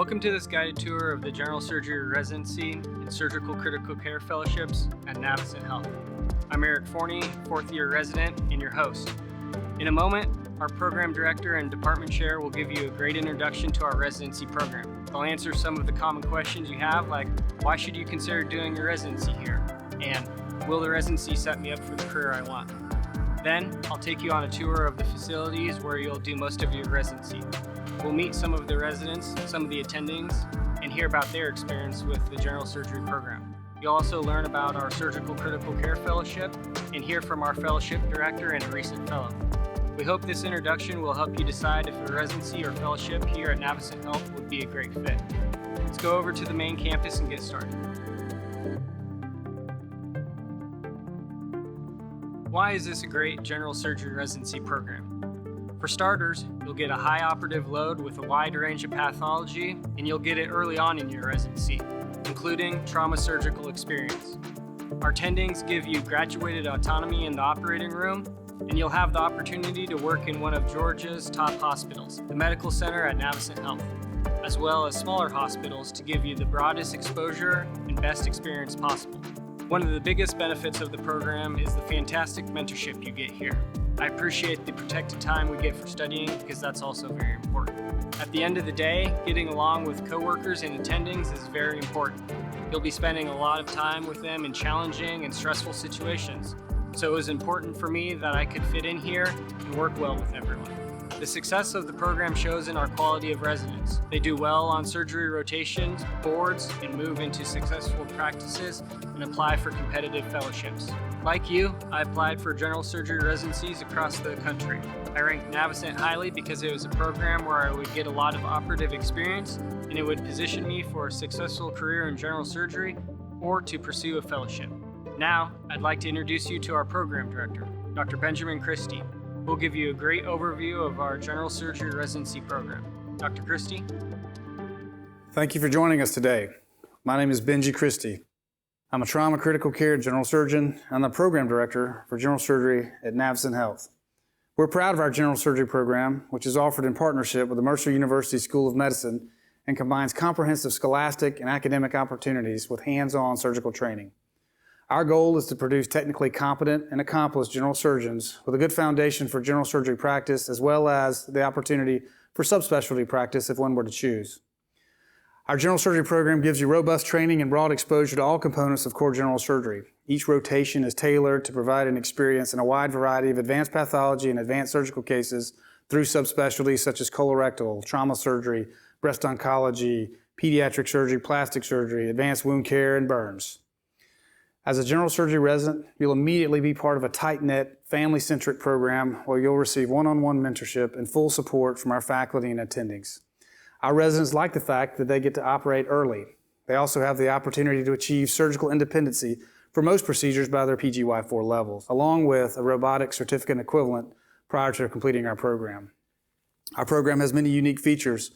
Welcome to this guided tour of the General Surgery Residency and Surgical Critical Care Fellowships at Navicent Health. I'm Eric Forney, fourth year resident and your host. In a moment, our program director and department chair will give you a great introduction to our residency program. They'll answer some of the common questions you have, like why should you consider doing your residency here? And will the residency set me up for the career I want? Then I'll take you on a tour of the facilities where you'll do most of your residency. We'll meet some of the residents, some of the attendings, and hear about their experience with the general surgery program. You'll also learn about our Surgical Critical Care Fellowship and hear from our fellowship director and a recent fellow. We hope this introduction will help you decide if a residency or fellowship here at Navicent Health would be a great fit. Let's go over to the main campus and get started. Why is this a great general surgery residency program? For starters, you'll get a high operative load with a wide range of pathology, and you'll get it early on in your residency, including trauma surgical experience. Our attendings give you graduated autonomy in the operating room, and you'll have the opportunity to work in one of Georgia's top hospitals, the Medical Center at Navicent Health, as well as smaller hospitals to give you the broadest exposure and best experience possible. One of the biggest benefits of the program is the fantastic mentorship you get here. I appreciate the protected time we get for studying because that's also very important. At the end of the day, getting along with coworkers and attendings is very important. You'll be spending a lot of time with them in challenging and stressful situations. So it was important for me that I could fit in here and work well with everyone. The success of the program shows in our quality of residents. They do well on surgery rotations, boards, and move into successful practices and apply for competitive fellowships. Like you, I applied for general surgery residencies across the country. I ranked Navicent highly because it was a program where I would get a lot of operative experience and it would position me for a successful career in general surgery or to pursue a fellowship. Now, I'd like to introduce you to our program director, Dr. Benjamin Christie. We'll give you a great overview of our general surgery residency program. Dr. Christie? Thank you for joining us today. My name is Benji Christie. I'm a trauma critical care general surgeon and the program director for general surgery at Navicent Health. We're proud of our general surgery program, which is offered in partnership with the Mercer University School of Medicine and combines comprehensive scholastic and academic opportunities with hands-on surgical training. Our goal is to produce technically competent and accomplished general surgeons with a good foundation for general surgery practice, as well as the opportunity for subspecialty practice if one were to choose. Our general surgery program gives you robust training and broad exposure to all components of core general surgery. Each rotation is tailored to provide an experience in a wide variety of advanced pathology and advanced surgical cases through subspecialties such as colorectal, trauma surgery, breast oncology, pediatric surgery, plastic surgery, advanced wound care, and burns. As a general surgery resident, you'll immediately be part of a tight-knit, family-centric program where you'll receive one-on-one mentorship and full support from our faculty and attendings. Our residents like the fact that they get to operate early. They also have the opportunity to achieve surgical independency for most procedures by their PGY-4 levels, along with a robotic certificate equivalent prior to completing our program. Our program has many unique features,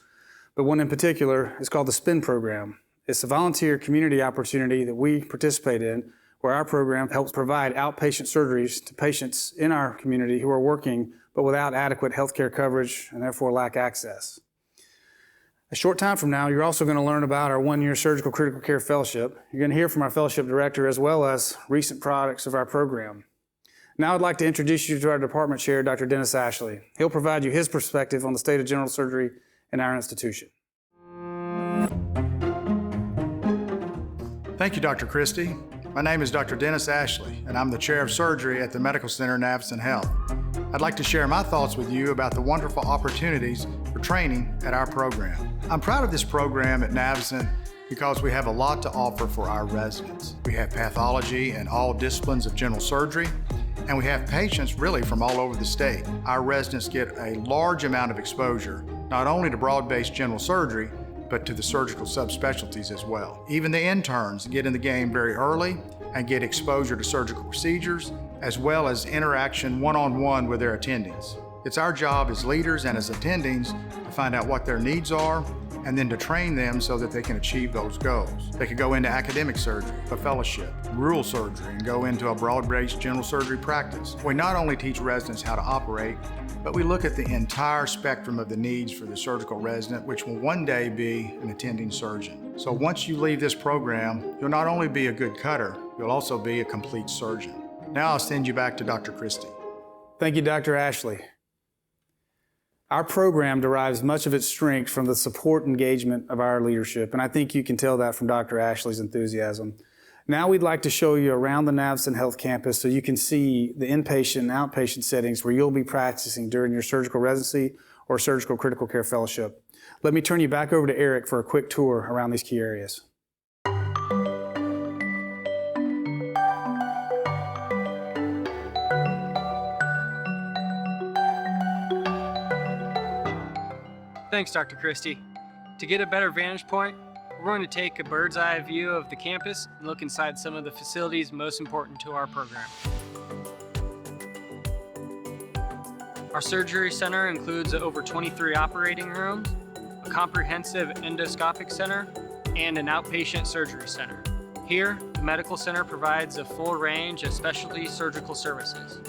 but one in particular is called the SPIN program. It's a volunteer community opportunity that we participate in, where our program helps provide outpatient surgeries to patients in our community who are working but without adequate healthcare coverage and therefore lack access. A short time from now, you're also going to learn about our one-year Surgical Critical Care Fellowship. You're going to hear from our fellowship director as well as recent products of our program. Now I'd like to introduce you to our department chair, Dr. Dennis Ashley. He'll provide you his perspective on the state of general surgery in our institution. Thank you, Dr. Christie. My name is Dr. Dennis Ashley, and I'm the Chair of Surgery at the Medical Center Navicent Health. I'd like to share my thoughts with you about the wonderful opportunities for training at our program. I'm proud of this program at Navicent because we have a lot to offer for our residents. We have pathology in all disciplines of general surgery, and we have patients really from all over the state. Our residents get a large amount of exposure, not only to broad-based general surgery, but to the surgical subspecialties as well. Even the interns get in the game very early and get exposure to surgical procedures, as well as interaction one-on-one with their attendings. It's our job as leaders and as attendings to find out what their needs are and then to train them so that they can achieve those goals. They could go into academic surgery, a fellowship, rural surgery, and go into a broad-based general surgery practice. We not only teach residents how to operate, but we look at the entire spectrum of the needs for the surgical resident, which will one day be an attending surgeon. So once you leave this program, you'll not only be a good cutter, you'll also be a complete surgeon. Now I'll send you back to Dr. Christie. Thank you, Dr. Ashley. Our program derives much of its strength from the support engagement of our leadership, and I think you can tell that from Dr. Ashley's enthusiasm. Now we'd like to show you around the Navicent Health campus so you can see the inpatient and outpatient settings where you'll be practicing during your surgical residency or surgical critical care fellowship. Let me turn you back over to Eric for a quick tour around these key areas. Thanks, Dr. Christie. To get a better vantage point, we're going to take a bird's eye view of the campus and look inside some of the facilities most important to our program. Our surgery center includes over 23 operating rooms, a comprehensive endoscopic center, and an outpatient surgery center. Here, the medical center provides a full range of specialty surgical services.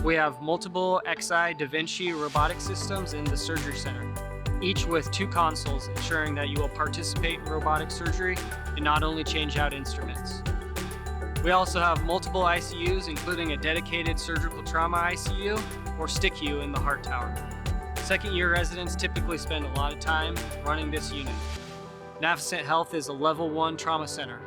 We have multiple Xi Da Vinci robotic systems in the surgery center, each with 2 consoles, ensuring that you will participate in robotic surgery and not only change out instruments. We also have multiple ICUs, including a dedicated surgical trauma ICU or STICU in the Heart Tower. Second-year residents typically spend a lot of time running this unit. Navicent Health is a level 1 trauma center.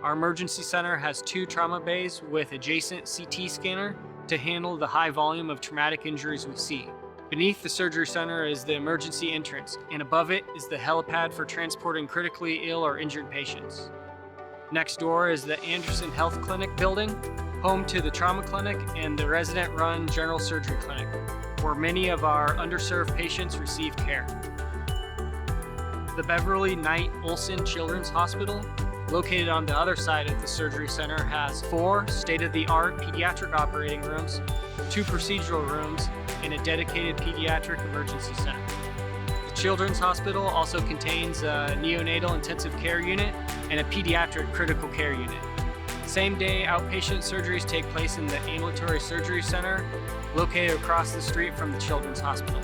Our emergency center has 2 trauma bays with adjacent CT scanner to handle the high volume of traumatic injuries we see. Beneath the surgery center is the emergency entrance, and above it is the helipad for transporting critically ill or injured patients. Next door is the Anderson Health Clinic building, home to the trauma clinic and the resident-run general surgery clinic, where many of our underserved patients receive care. The Beverly Knight Olson Children's Hospital, located on the other side of the surgery center, has 4 state-of-the-art pediatric operating rooms, 2 procedural rooms, and a dedicated pediatric emergency center. The Children's Hospital also contains a neonatal intensive care unit and a pediatric critical care unit. Same-day outpatient surgeries take place in the ambulatory surgery center, located across the street from the Children's Hospital.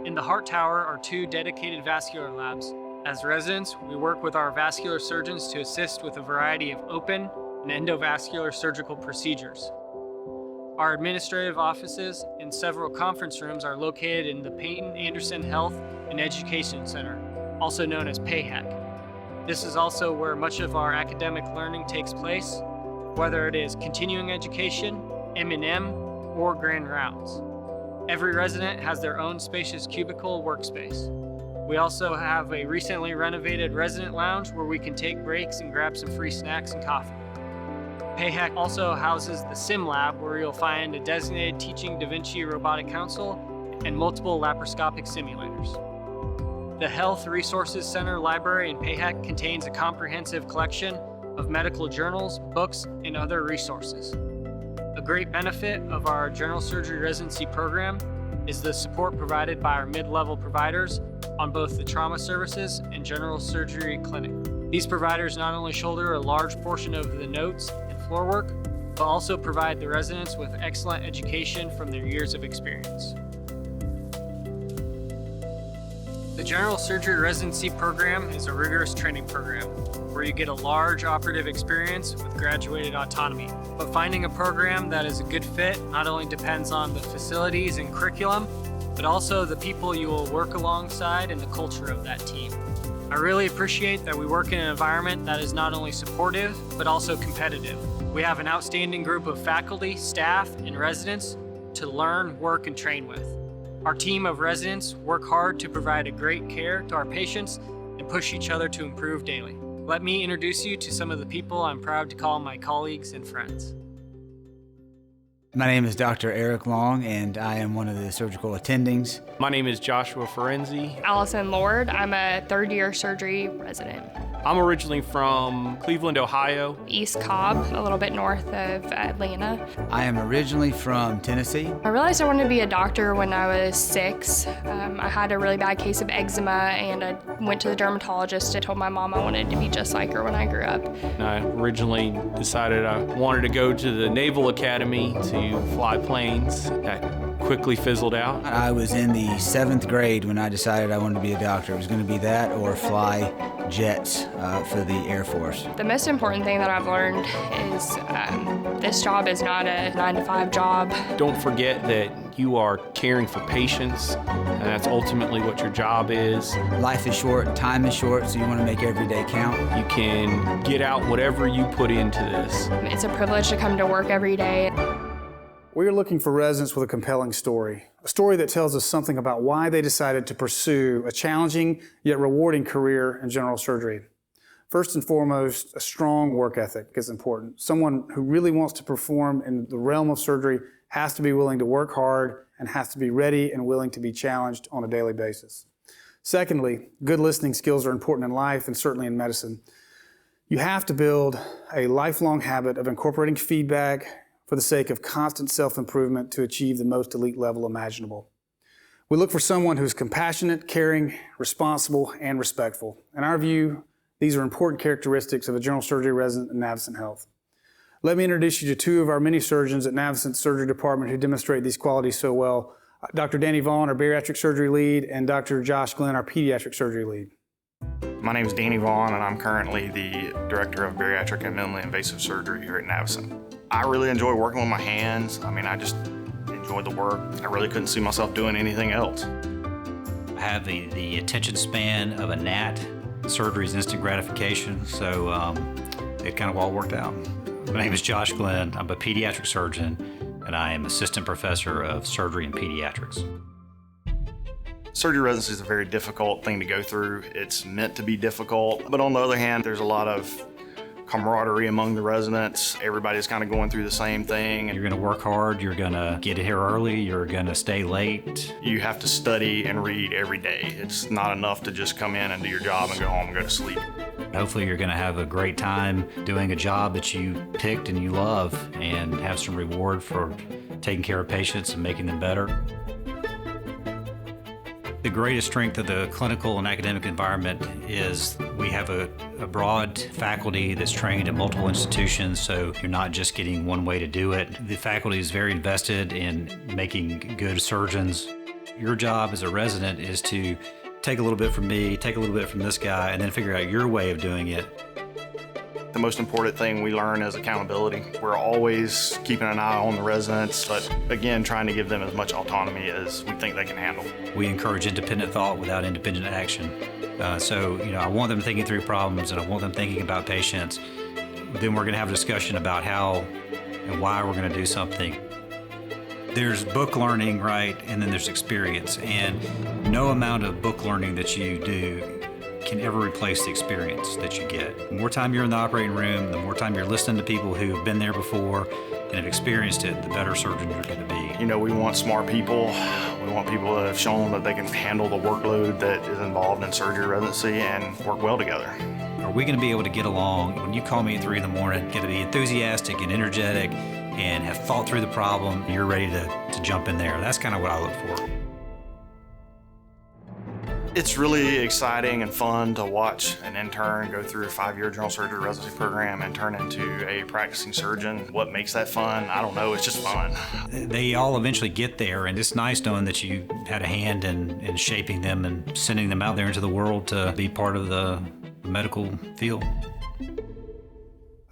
In the Heart Tower are 2 dedicated vascular labs. As residents, we work with our vascular surgeons to assist with a variety of open and endovascular surgical procedures. Our administrative offices and several conference rooms are located in the Peyton Anderson Health and Education Center, also known as PAHEC. This is also where much of our academic learning takes place, whether it is continuing education, M&M, or grand rounds. Every resident has their own spacious cubicle workspace. We also have a recently renovated resident lounge where we can take breaks and grab some free snacks and coffee. PAHEC also houses the Sim Lab, where you'll find a designated teaching Da Vinci robotic console and multiple laparoscopic simulators. The Health Resources Center Library in PAHEC contains a comprehensive collection of medical journals, books, and other resources. A great benefit of our general surgery residency program is the support provided by our mid-level providers on both the trauma services and general surgery clinic. These providers not only shoulder a large portion of the notes and floor work, but also provide the residents with excellent education from their years of experience. The general surgery residency program is a rigorous training program where you get a large operative experience with graduated autonomy. But finding a program that is a good fit not only depends on the facilities and curriculum, but also the people you will work alongside and the culture of that team. I really appreciate that we work in an environment that is not only supportive, but also competitive. We have an outstanding group of faculty, staff, and residents to learn, work, and train with. Our team of residents work hard to provide a great care to our patients and push each other to improve daily. Let me introduce you to some of the people I'm proud to call my colleagues and friends. My name is Dr. Eric Long, and I am one of the surgical attendings. My name is Joshua Ferenzi. Allison Lord. I'm a 3rd-year surgery resident. I'm originally from Cleveland, Ohio. East Cobb, a little bit north of Atlanta. I am originally from Tennessee. I realized I wanted to be a doctor when I was 6. I had a really bad case of eczema and I went to the dermatologist. I told my mom I wanted to be just like her when I grew up. I originally decided I wanted to go to the Naval Academy to fly planes. That quickly fizzled out. I was in the 7th grade when I decided I wanted to be a doctor. It was going to be that or fly jets for the Air Force. The most important thing that I've learned is this job is not a 9-to-5 job. Don't forget that you are caring for patients, and that's ultimately what your job is. Life is short, time is short, so you want to make every day count. You can get out whatever you put into this. It's a privilege to come to work every day. We are looking for residents with a compelling story, a story that tells us something about why they decided to pursue a challenging yet rewarding career in general surgery. First and foremost, a strong work ethic is important. Someone who really wants to perform in the realm of surgery has to be willing to work hard and has to be ready and willing to be challenged on a daily basis. Secondly, good listening skills are important in life and certainly in medicine. You have to build a lifelong habit of incorporating feedback for the sake of constant self-improvement to achieve the most elite level imaginable. We look for someone who's compassionate, caring, responsible, and respectful. In our view, these are important characteristics of a general surgery resident in Navicent Health. Let me introduce you to 2 of our many surgeons at Navicent's surgery department who demonstrate these qualities so well. Dr. Danny Vaughn, our bariatric surgery lead, and Dr. Josh Glenn, our pediatric surgery lead. My name is Danny Vaughn, and I'm currently the Director of Bariatric and Minimally Invasive Surgery here at Navicent. I really enjoy working with my hands. I just enjoyed the work. I really couldn't see myself doing anything else. I have the attention span of a gnat. Surgery is instant gratification, so it kind of all worked out. My name is Josh Glenn. I'm a pediatric surgeon, and I am assistant professor of surgery and pediatrics. Surgery residency is a very difficult thing to go through. It's meant to be difficult, but on the other hand, there's a lot of camaraderie among the residents. Everybody's kind of going through the same thing. You're going to work hard, you're going to get here early, you're going to stay late. You have to study and read every day. It's not enough to just come in and do your job and go home and go to sleep. Hopefully you're going to have a great time doing a job that you picked and you love and have some reward for taking care of patients and making them better. The greatest strength of the clinical and academic environment is we have a broad faculty that's trained at multiple institutions, so you're not just getting one way to do it. The faculty is very invested in making good surgeons. Your job as a resident is to take a little bit from me, take a little bit from this guy, and then figure out your way of doing it. The most important thing we learn is accountability. We're always keeping an eye on the residents, but again, trying to give them as much autonomy as we think they can handle. We encourage independent thought without independent action. I want them thinking through problems and I want them thinking about patients. Then we're going to have a discussion about how and why we're going to do something. There's book learning, right? And then there's experience. And no amount of book learning that you do can ever replace the experience that you get. The more time you're in the operating room, the more time you're listening to people who have been there before and have experienced it, the better surgeon you're going to be. We want smart people. We want people that have shown that they can handle the workload that is involved in surgery residency and work well together. Are we going to be able to get along? When you call me at 3 in the morning, going to be enthusiastic and energetic and have thought through the problem, you're ready to jump in there. That's kind of what I look for. It's really exciting and fun to watch an intern go through a 5-year general surgery residency program and turn into a practicing surgeon. What makes that fun? I don't know, it's just fun. They all eventually get there, and it's nice knowing that you had a hand in shaping them and sending them out there into the world to be part of the medical field.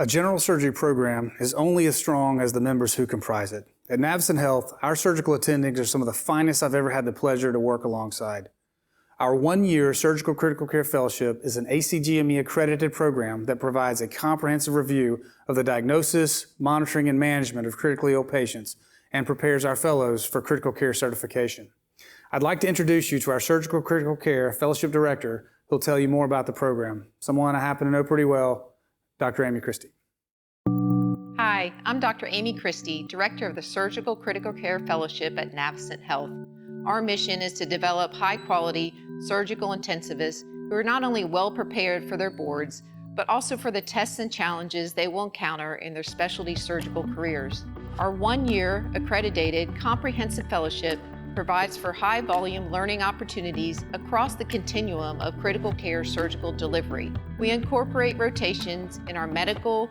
A general surgery program is only as strong as the members who comprise it. At Navicent Health, our surgical attendings are some of the finest I've ever had the pleasure to work alongside. Our 1-year Surgical Critical Care Fellowship is an GME accredited program that provides a comprehensive review of the diagnosis, monitoring, and management of critically ill patients and prepares our fellows for critical care certification. I'd like to introduce you to our Surgical Critical Care Fellowship Director, who'll tell you more about the program. Someone I happen to know pretty well, Dr. Amy Christie. Hi, I'm Dr. Amy Christie, Director of the Surgical Critical Care Fellowship at Navicent Health. Our mission is to develop high-quality surgical intensivists who are not only well prepared for their boards, but also for the tests and challenges they will encounter in their specialty surgical careers. Our one-year accredited comprehensive fellowship provides for high-volume learning opportunities across the continuum of critical care surgical delivery. We incorporate rotations in our medical,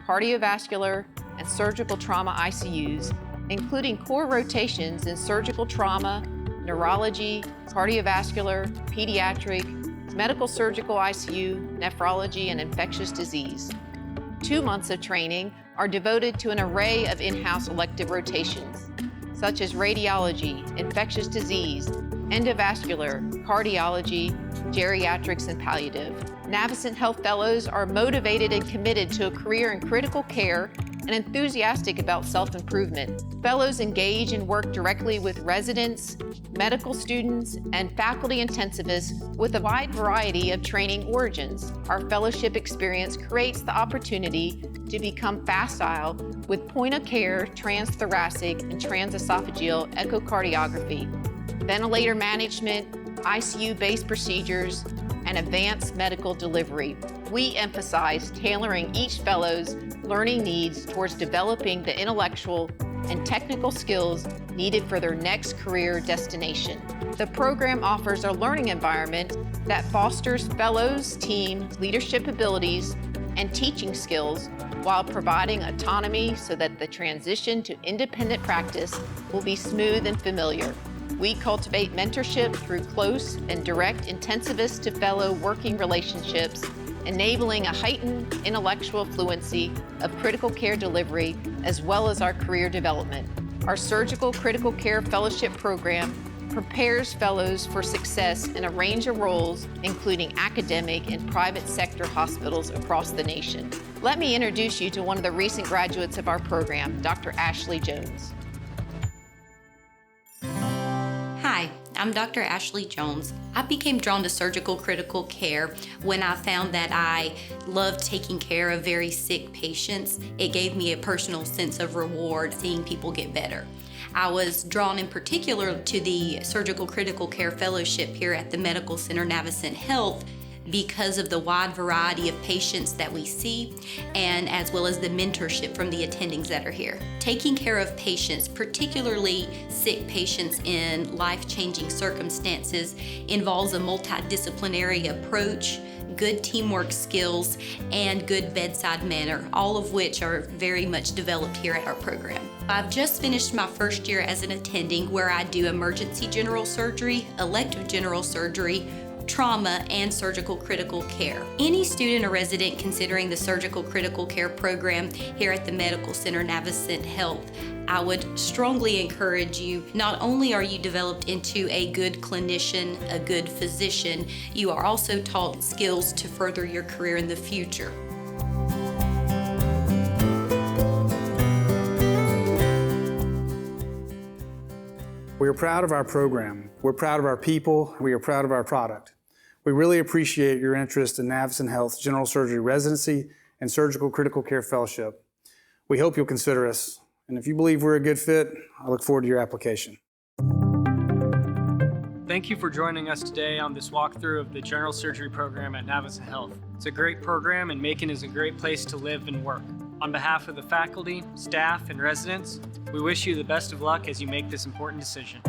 cardiovascular, and surgical trauma ICUs, including core rotations in surgical trauma, neurology, cardiovascular, pediatric, medical surgical ICU, nephrology, and infectious disease. 2 months of training are devoted to an array of in-house elective rotations, such as radiology, infectious disease, endovascular, cardiology, geriatrics, and palliative. Navicent Health Fellows are motivated and committed to a career in critical care and enthusiastic about self-improvement. Fellows engage and work directly with residents, medical students, and faculty intensivists with a wide variety of training origins. Our fellowship experience creates the opportunity to become facile with point-of-care transthoracic and transesophageal echocardiography, ventilator management, ICU-based procedures, and advanced medical delivery. We emphasize tailoring each fellow's learning needs towards developing the intellectual and technical skills needed for their next career destination. The program offers a learning environment that fosters fellows' team leadership abilities and teaching skills while providing autonomy so that the transition to independent practice will be smooth and familiar. We cultivate mentorship through close and direct intensivist to fellow working relationships, enabling a heightened intellectual fluency of critical care delivery as well as our career development. Our Surgical Critical Care Fellowship Program prepares fellows for success in a range of roles, including academic and private sector hospitals across the nation. Let me introduce you to one of the recent graduates of our program, Dr. Ashley Jones. Hi, I'm Dr. Ashley Jones. I became drawn to surgical critical care when I found that I loved taking care of very sick patients. It gave me a personal sense of reward seeing people get better. I was drawn in particular to the Surgical Critical Care Fellowship here at the Medical Center Navicent Health because of the wide variety of patients that we see and as well as the mentorship from the attendings that are here. Taking care of patients, particularly sick patients in life-changing circumstances, involves a multidisciplinary approach, good teamwork skills, and good bedside manner, all of which are very much developed here at our program. I've just finished my first year as an attending where I do emergency general surgery, elective general surgery, trauma, and surgical critical care. Any student or resident considering the surgical critical care program here at the Medical Center Navicent Health, I would strongly encourage you. Not only are you developed into a good clinician, a good physician, you are also taught skills to further your career in the future. We are proud of our program. We're proud of our people. We are proud of our product. We really appreciate your interest in Navicent Health's General Surgery Residency and Surgical Critical Care Fellowship. We hope you'll consider us. And if you believe we're a good fit, I look forward to your application. Thank you for joining us today on this walkthrough of the General Surgery program at Navicent Health. It's a great program, and Macon is a great place to live and work. On behalf of the faculty, staff, and residents, we wish you the best of luck as you make this important decision.